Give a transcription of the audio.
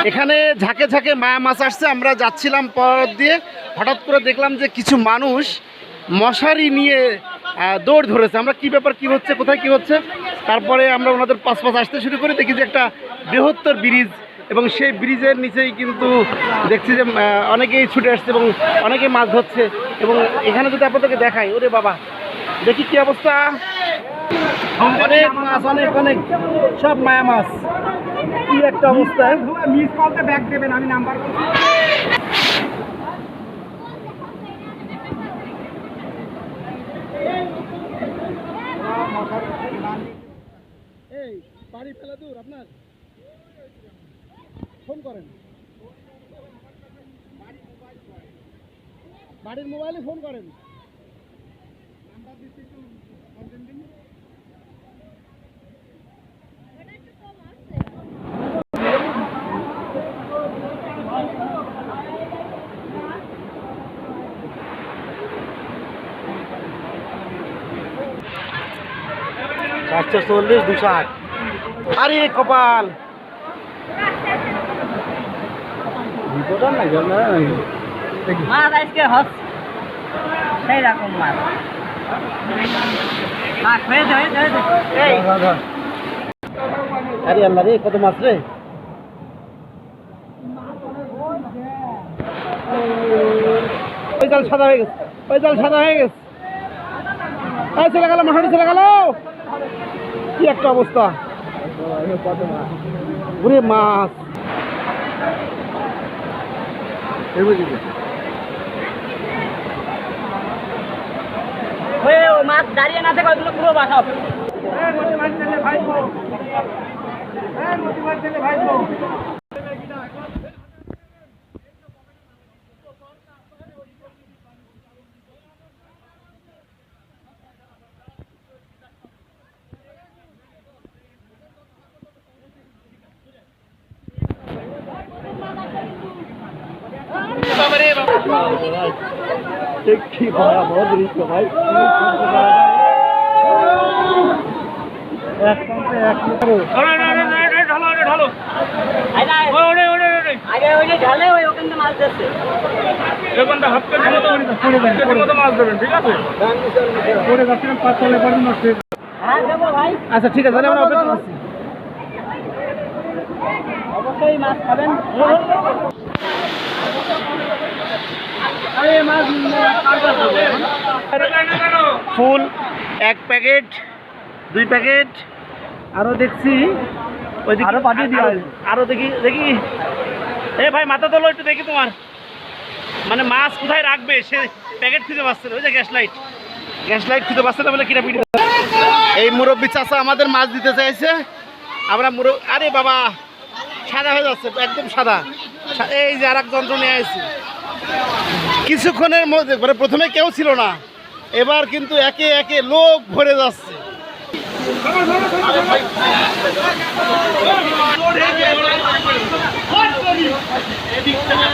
এখানে ঝাঁকে ঝাঁকে মায়া মাছ আসছে। আমরা যাচ্ছিলাম পথ দিয়ে, হঠাৎ করে দেখলাম যে কিছু মানুষ মশারি নিয়ে দৌড় ধরেছে। আমরা কি ব্যাপার, কি হচ্ছে, কোথায় কি হচ্ছে, তারপরে আমরা ওনাদের পাশ আসতে শুরু করি, দেখি যে একটা বৃহত্তর ব্রিজ, এবং সেই ব্রিজের নিচেই কিন্তু দেখছি যে অনেকেই ছুটে আসছে এবং অনেকেই মাছ ধরছে। এবং এখানে যদি আপনাদেরকে দেখাই, ওরে বাবা, দেখি কি অবস্থা, অনেক মাছ, অনেক অনেক সব মায়া মাছ। কি একটা অবস্থা। মিস কলতে ব্যাক দেবেন, আমি নাম্বার বলছি। এই বাড়ি ফেলা দূর, আপনার ফোন করেন, বাড়ির মোবাইলে ফোন করেন। নাম্বার দিচ্ছি, একটু কমপ্লেন দিন। চারশো 208। আরে কপাল, মাছ আজকে হচ্ছে সেই রকম মাছ। আরে আল্লাহ রে, কত মাছ রে। ওই জাল সাদা হয়ে গেছে, ওই জাল সাদা হয়ে গেছে। চলে গেল, মাথাটি চলে গেল। কি একটা অবস্থা, ওরে মাছ। মাছ দাঁড়িয়ে না থেকে ওইগুলো পুরো বাসা। কি ভয়াবহ দৃশ্য ভাই। আচ্ছা ঠিক আছে, আমরা অপেক্ষা করছি। অবশ্যই মাছ খাবেন। ফুল 1 প্যাকেট, 2 প্যাকেট, আরো দেখছি ওইদিকে আরো পাঠিয়ে দিও। আরো দেখি দেখি, এ ভাই মাথা তোলো একটু দেখি, তোমার মানে মাছ কোথায় রাখবে সে প্যাকেট খুঁজে পাচ্ছে না। ওই যে গ্যাস লাইট খুঁজে পাচ্ছে না বলে কিনা পিঠে। এই মুরব্বী চাচা আমাদের মাছ দিতে চাইছে, আমরা আরে বাবা, সাদা হয়ে যাচ্ছে, একদম সাদা। এই যে আর এক যন্ত্র নিয়ে আসছি। কিছুক্ষণের মধ্যে, মানে প্রথমে কেউ ছিল না, এবার কিন্তু একে একে লোক ভরে যাচ্ছে। এদিক থেকে